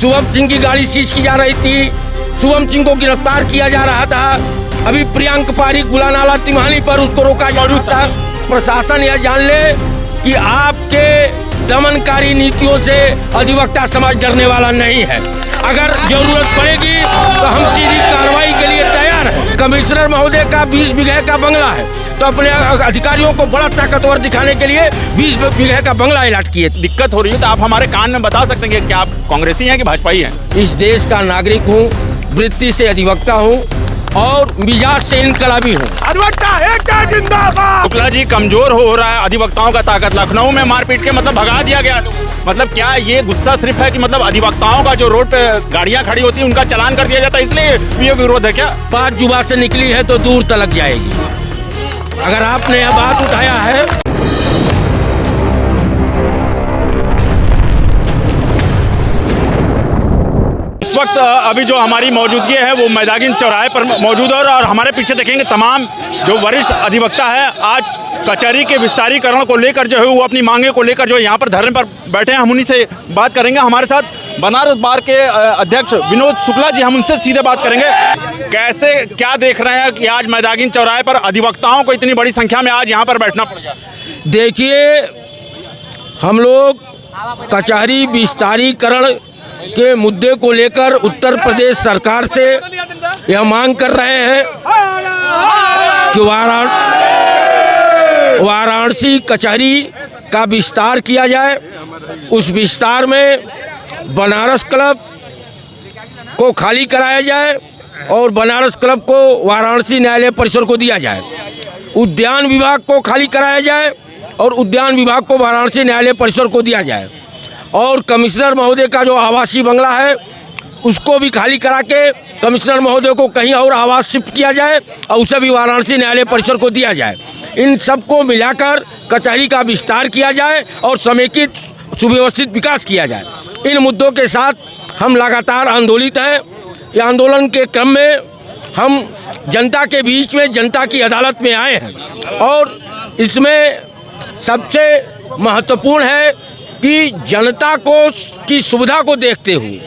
शुभम सिंह की गाड़ी सीज की जा रही थी, शुभम सिंह को गिरफ्तार किया जा रहा था। अभी प्रियंक पारिक बुलानाला तिमानी पर उसको रोका मौजूद था। प्रशासन यह जान ले कि आपके दमनकारी नीतियों से अधिवक्ता समाज डरने वाला नहीं है। अगर जरूरत पड़ेगी तो हम सीधी कार्रवाई के लिए तैयार हैं। कमिश्नर महोदय का 20 बीघे का बंगला है, तो अपने अधिकारियों को बड़ा ताकतवर दिखाने के लिए 20 बीघे का बंगला अलॉट किए। दिक्कत हो रही है तो आप हमारे कान में बता सकते हैं कि आप कांग्रेसी हैं कि भाजपाई हैं? इस देश का नागरिक हूँ, वृत्ति से अधिवक्ता हूँ और मिजाज से इनकलाबी हूँ। शुक्ला जी, कमजोर हो रहा है अधिवक्ताओं का ताकत। लखनऊ में मारपीट के मतलब भगा दिया गया। मतलब क्या ये गुस्सा सिर्फ है कि मतलब अधिवक्ताओं का जो रोड पे गाड़ियां खड़ी होती है उनका चालान कर दिया जाता है, इसलिए ये विरोध है क्या? बात जुबान से निकली है तो दूर तलक जाएगी। अगर आपने यह बात उठाया है, इस वक्त अभी जो हमारी मौजूदगी है वो मैदागिन चौराहे पर मौजूद है और हमारे पीछे देखेंगे तमाम जो वरिष्ठ अधिवक्ता है आज कचहरी के विस्तारीकरण को लेकर जो है वो अपनी मांगे को लेकर जो यहाँ पर धरने पर बैठे हैं। हम उन्हीं से बात करेंगे। हमारे साथ बनारस बार के अध्यक्ष विनोद शुक्ला जी, हम उनसे सीधे बात करेंगे। कैसे क्या देख रहे हैं कि आज मैदागिन चौराहे पर अधिवक्ताओं को इतनी बड़ी संख्या में आज यहाँ पर बैठना पड़ गया? देखिए, हम लोग कचहरी विस्तारीकरण के मुद्दे को लेकर उत्तर प्रदेश सरकार से यह मांग कर रहे हैं कि वाराणसी कचहरी का विस्तार किया जाए। उस विस्तार में बनारस क्लब को खाली कराया जाए और बनारस क्लब को वाराणसी न्यायालय परिसर को दिया जाए। उद्यान विभाग को खाली कराया जाए और उद्यान विभाग को वाराणसी न्यायालय परिसर को दिया जाए। और कमिश्नर महोदय का जो आवासीय बंगला है उसको भी खाली करा के कमिश्नर महोदय को कहीं और आवास शिफ्ट किया जाए और उसे भी वाराणसी न्यायालय परिसर को दिया जाए। इन सबको मिलाकर कचहरी का विस्तार किया जाए और समेकित सुव्यवस्थित विकास किया जाए। इन मुद्दों के साथ हम लगातार आंदोलित हैं। ये आंदोलन के क्रम में हम जनता के बीच में, जनता की अदालत में आए हैं और इसमें सबसे महत्वपूर्ण है कि जनता को की सुविधा को देखते हुए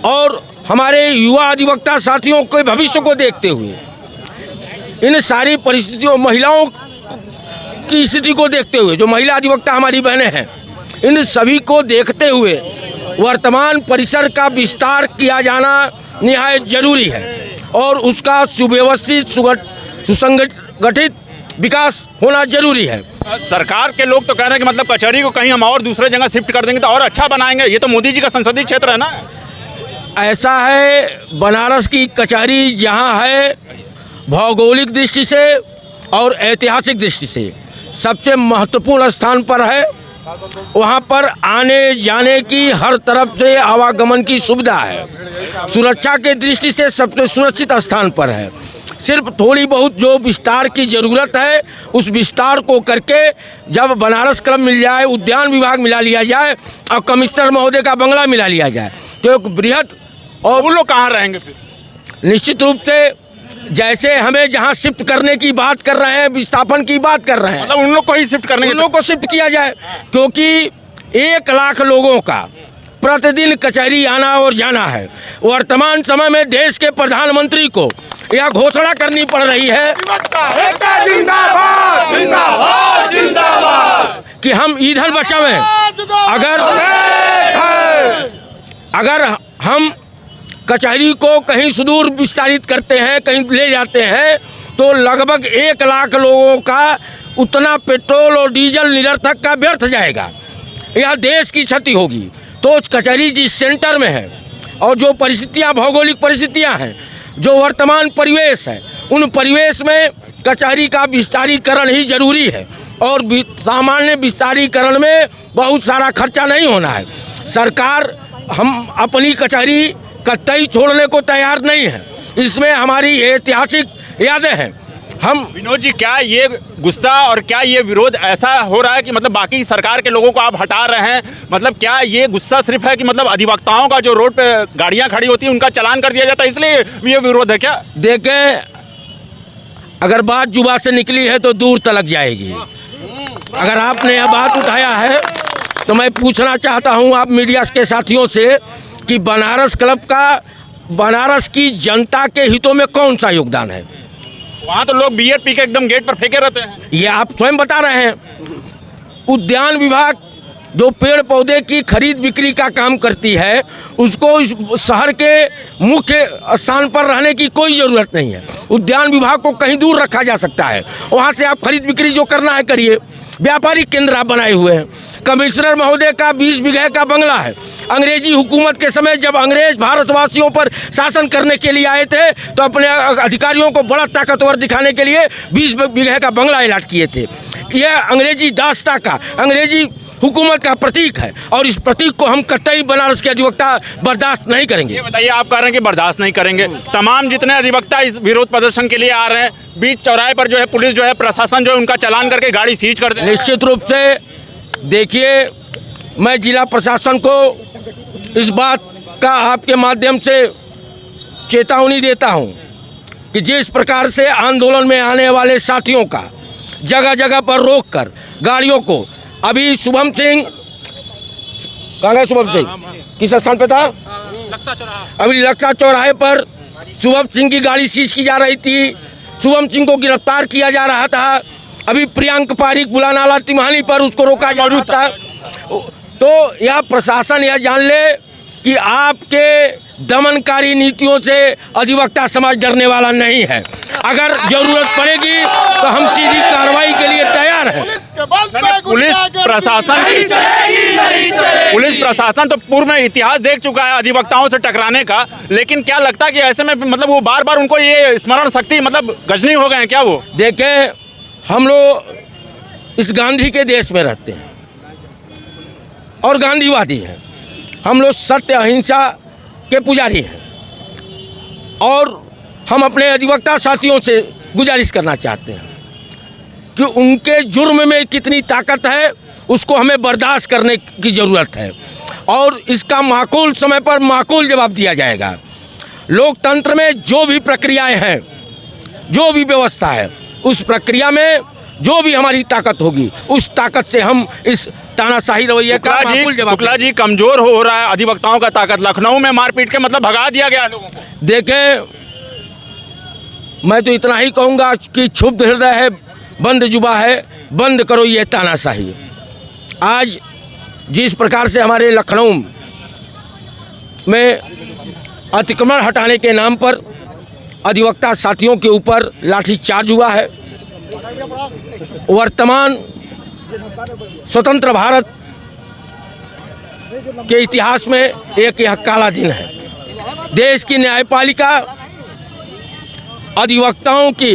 और हमारे युवा अधिवक्ता साथियों के भविष्य को देखते हुए, इन सारी परिस्थितियों, महिलाओं की स्थिति को देखते हुए, जो महिला अधिवक्ता हमारी बहनें हैं, इन सभी को देखते हुए वर्तमान परिसर का विस्तार किया जाना निहायत जरूरी है और उसका सुव्यवस्थित सुसंगठित विकास होना जरूरी है। सरकार के लोग तो कह रहे हैं कि मतलब कचहरी को कहीं हम और दूसरे जगह शिफ्ट कर देंगे तो और अच्छा बनाएंगे। ये तो मोदी जी का संसदीय क्षेत्र है ना। ऐसा है, बनारस की कचहरी जहां है भौगोलिक दृष्टि से और ऐतिहासिक दृष्टि से सबसे महत्वपूर्ण स्थान पर है। वहां पर आने जाने की हर तरफ से आवागमन की सुविधा है। सुरक्षा के दृष्टि से सबसे सुरक्षित स्थान पर है। सिर्फ थोड़ी बहुत जो विस्तार की ज़रूरत है उस विस्तार को करके जब बनारस क्लब मिल जाए, उद्यान विभाग मिला लिया जाए और कमिश्नर महोदय का बंगला मिला लिया जाए तो एक बृहद। और वो लोग कहाँ रहेंगे फिर? निश्चित रूप से जैसे हमें जहाँ शिफ्ट करने की बात कर रहे हैं, विस्थापन की बात कर रहे हैं, मतलब उन लोग को ही शिफ्ट करने, उन लोग को शिफ्ट किया जाए, क्योंकि 1 लाख लोगों का प्रतिदिन कचहरी आना और जाना है। वर्तमान समय में देश के प्रधानमंत्री को यह घोषणा करनी पड़ रही है जिंदाबाद जिंदाबाद जिंदाबाद कि हम ईंधन बचावें। अगर हम कचहरी को कहीं सुदूर विस्तारित करते हैं, कहीं ले जाते हैं तो लगभग 1 लाख लोगों का उतना पेट्रोल और डीजल निरर्थक का व्यर्थ जाएगा। यह देश की क्षति होगी। तो कचहरी जिस सेंटर में है और जो परिस्थितियां, भौगोलिक परिस्थितियां हैं, जो वर्तमान परिवेश है, उन परिवेश में कचहरी का विस्तारीकरण ही जरूरी है और सामान्य विस्तारीकरण में बहुत सारा खर्चा नहीं होना है। सरकार हम अपनी कचहरी कतई छोड़ने को तैयार नहीं है। इसमें हमारी ऐतिहासिक यादें हैं। हम विनोद जी, क्या ये गुस्सा और क्या ये विरोध ऐसा हो रहा है कि मतलब बाकी सरकार के लोगों को आप हटा रहे हैं? मतलब क्या ये गुस्सा सिर्फ है कि मतलब अधिवक्ताओं का जो रोड पे गाड़ियां खड़ी होती हैं उनका चालान कर दिया जाता है, इसलिए ये विरोध है क्या? देखें, अगर बात जुबान से निकली है तो दूर तलक जाएगी। अगर आपने यह बात उठाया है तो मैं पूछना चाहता हूं आप मीडिया के साथियों से कि बनारस क्लब का बनारस की जनता के हितों में कौन सा योगदान है? वहाँ तो लोग बियर पी के एकदम गेट पर फेंके रहते हैं। ये आप स्वयं बता रहे हैं। उद्यान विभाग जो पेड़ पौधे की खरीद बिक्री का काम करती है, उसको इस शहर के मुख्य स्थान पर रहने की कोई ज़रूरत नहीं है। उद्यान विभाग को कहीं दूर रखा जा सकता है, वहाँ से आप खरीद बिक्री जो करना है करिए। व्यापारिक केंद्र आप बनाए हुए हैं। कमिश्नर महोदय का 20 बीघे का बंगला है। अंग्रेजी हुकूमत के समय जब अंग्रेज भारतवासियों पर शासन करने के लिए आए थे तो अपने अधिकारियों को बड़ा ताकतवर दिखाने के लिए 20 बीघे का बंगला अलॉट किए थे। यह अंग्रेजी दास्ता का, अंग्रेजी हुकूमत का प्रतीक है और इस प्रतीक को हम कतई बनारस के अधिवक्ता बर्दाश्त नहीं करेंगे। ये बताइए, आप कह रहे हैं कि बर्दाश्त नहीं करेंगे। तमाम जितने अधिवक्ता इस विरोध प्रदर्शन के लिए आ रहे हैं, बीच चौराहे पर जो है पुलिस जो है, प्रशासन जो है, उनका चालान करके गाड़ी सीज कर दे। निश्चित रूप से देखिए, मैं जिला प्रशासन को इस बात का आपके माध्यम से चेतावनी देता हूं कि जिस प्रकार से आंदोलन में आने वाले साथियों का जगह जगह पर रोककर गाड़ियों को, अभी शुभम सिंह कहाँ गए? शुभम सिंह किस स्थान पे था? अभी लक्सा चौराहे पर शुभम सिंह की गाड़ी सीज की जा रही थी। शुभम सिंह को गिरफ्तार किया जा रहा था। अभी प्रियंक पारिक बुलानाला तिमानी पर उसको रोका मौजूद था। तो यह प्रशासन यह जान ले कि आपके दमनकारी नीतियों से अधिवक्ता समाज डरने वाला नहीं है। अगर जरूरत पड़ेगी तो हम सीधी कार्रवाई के लिए तैयार हैं। पुलिस प्रशासन तो पूर्व में इतिहास देख चुका है अधिवक्ताओं से टकराने का, लेकिन क्या लगता है कि ऐसे में मतलब वो बार बार उनको ये स्मरण शक्ति मतलब गजनी हो गए हैं क्या? वो देखें, हम लोग इस गांधी के देश में रहते हैं और गांधीवादी हैं। हम लोग सत्य अहिंसा के पुजारी हैं और हम अपने अधिवक्ता साथियों से गुजारिश करना चाहते हैं कि उनके जुर्म में कितनी ताकत है उसको हमें बर्दाश्त करने की ज़रूरत है और इसका माकूल समय पर माकूल जवाब दिया जाएगा। लोकतंत्र में जो भी प्रक्रियाएं हैं, जो भी व्यवस्था है, उस प्रक्रिया में जो भी हमारी ताकत होगी उस ताकत से हम इस तानाशाही रवैये का माकूल जवाब। शुक्ला जी, कमजोर हो रहा है अधिवक्ताओं का ताकत। लखनऊ में मारपीट के मतलब भगा दिया गया लोगों को। देखें, मैं तो इतना ही कहूँगा कि क्षुब्ध हृदय है, बंद जुबा है, बंद करो ये तानाशाही। आज जिस प्रकार से हमारे लखनऊ में अतिक्रमण हटाने के नाम पर अधिवक्ता साथियों के ऊपर लाठीचार्ज हुआ है, वर्तमान स्वतंत्र भारत के इतिहास में एक यह काला दिन है। देश की न्यायपालिका अधिवक्ताओं की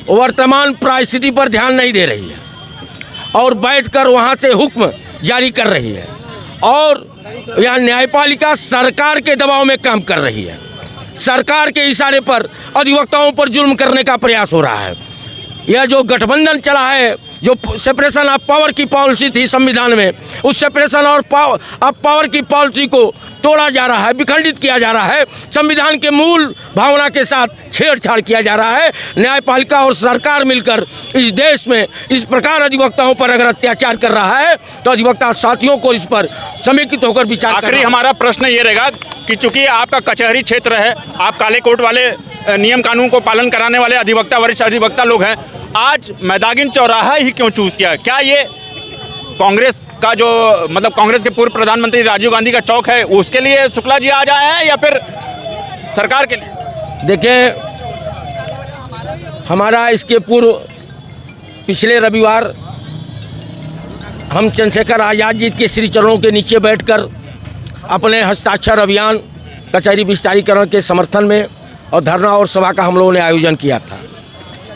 वर्तमान परिस्थिति पर ध्यान नहीं दे रही है और बैठकर वहां से हुक्म जारी कर रही है और यह न्यायपालिका सरकार के दबाव में काम कर रही है। सरकार के इशारे पर अधिवक्ताओं पर जुल्म करने का प्रयास हो रहा है। यह जो गठबंधन चला है, जो सेपरेशन ऑफ पावर की पॉलिसी थी संविधान में, उस सेपरेशन ऑफ पावर की पॉलिसी को तोड़ा जा रहा है, विखंडित किया जा रहा है। संविधान के मूल भावना के साथ छेड़छाड़ किया जा रहा है। न्यायपालिका और सरकार मिलकर इस देश में इस प्रकार अधिवक्ताओं पर अगर अत्याचार कर रहा है तो अधिवक्ता साथियों को इस पर समेकित होकर विचार करना। आखिरी हमारा प्रश्न ये रहेगा कि चूंकि आपका कचहरी क्षेत्र है, आप काले कोट वाले नियम कानून को पालन कराने वाले अधिवक्ता, वरिष्ठ अधिवक्ता लोग हैं, आज मैदागिन चौराहा ही क्यों चूज किया? क्या ये कांग्रेस का जो मतलब कांग्रेस के पूर्व प्रधानमंत्री राजीव गांधी का चौक है उसके लिए शुक्ला जी आज आए हैं या फिर सरकार के लिए? देखें, हमारा इसके पूर्व पिछले रविवार हम चंद्रशेखर आज़ाद जी के श्री चरणों के नीचे बैठकर अपने हस्ताक्षर अभियान कचहरी विस्तारीकरण के समर्थन में और धरना और सभा का हम लोगों ने आयोजन किया था।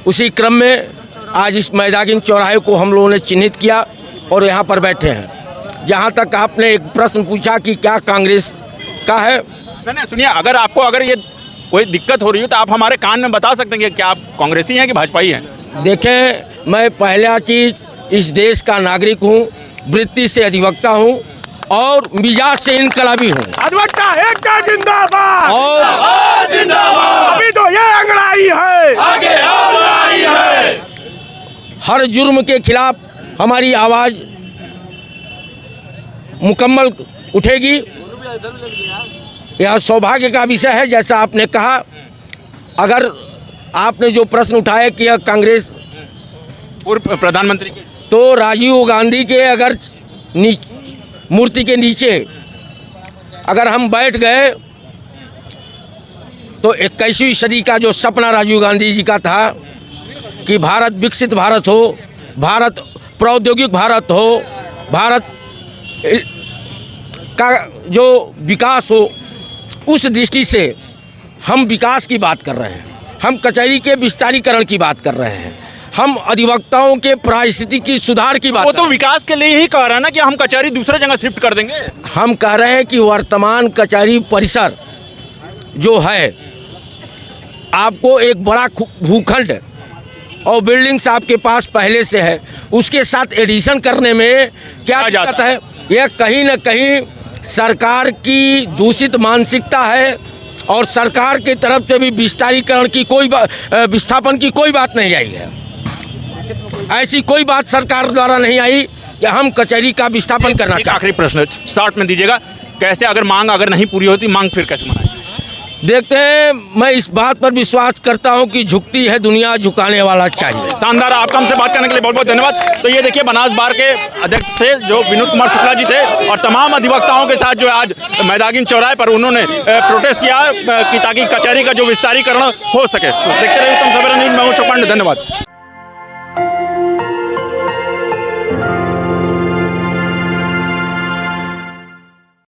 उसी क्रम में आज इस मैदागिन चौराहे को हम लोगों ने चिन्हित किया और यहाँ पर बैठे हैं। जहाँ तक आपने एक प्रश्न पूछा कि क्या कांग्रेस का है, नहीं सुनिए, अगर आपको अगर ये कोई दिक्कत हो रही हो तो आप हमारे कान में बता सकते हैं कि क्या आप कांग्रेसी हैं कि भाजपाई हैं? देखें, मैं पहला चीज़ इस देश का नागरिक हूँ, वृत्ति से अधिवक्ता हूँ और मिजाज से इनकलाबी हूँ। अधिवक्ता एकता जिंदाबाद और जिंदाबाद। अभी तो ये अंगड़ाई है, आगे और लड़ाई है। हर जुर्म के खिलाफ हमारी आवाज़ मुकम्मल उठेगी। यह सौभाग्य का विषय है। जैसा आपने कहा, अगर आपने जो प्रश्न उठाया कि यह कांग्रेस पूर्व प्रधानमंत्री के तो राजीव गांधी के अगर मूर्ति के नीचे अगर हम बैठ गए तो 21वीं सदी का जो सपना राजीव गांधी जी का था कि भारत विकसित भारत हो, भारत प्रौद्योगिक भारत हो, भारत का जो विकास हो, उस दृष्टि से हम विकास की बात कर रहे हैं, हम कचहरी के विस्तारीकरण की बात कर रहे हैं, हम अधिवक्ताओं के पारिस्थितिकी सुधार की बात। वो तो विकास के लिए ही कह रहा है ना कि हम कचहरी दूसरे जगह शिफ्ट कर देंगे। हम कह रहे हैं कि वर्तमान कचहरी परिसर जो है, आपको एक बड़ा भूखंड और बिल्डिंग्स आपके पास पहले से है, उसके साथ एडिशन करने में क्या दिक्कत है? यह कहीं न कहीं सरकार की दूषित मानसिकता है और सरकार की तरफ से भी विस्तारीकरण की विस्थापन की कोई बात नहीं आई है। ऐसी कोई बात सरकार द्वारा नहीं आई कि हम कचहरी का विस्थापन करना चाहते। आखिरी प्रश्न शॉर्ट में दीजिएगा, कैसे अगर मांग अगर नहीं पूरी होती, मांग फिर कैसे मनाएंगे? देखते हैं, मैं इस बात पर विश्वास करता हूं कि झुकती है दुनिया, झुकाने वाला चाहिए। शानदार, आपका हमसे बात करने के लिए बहुत बहुत धन्यवाद। तो ये देखिए, बनास बार के अध्यक्ष थे जो विनोद कुमार शुक्ला जी थे, और तमाम अधिवक्ताओं के साथ जो आज मैदागिन चौराहे पर उन्होंने प्रोटेस्ट किया कि ताकि कचहरी का जो विस्तारीकरण हो सके। तो देखते रहिए उत्तम सवेरा न्यूज़, मैं हूं चौपाल। धन्यवाद।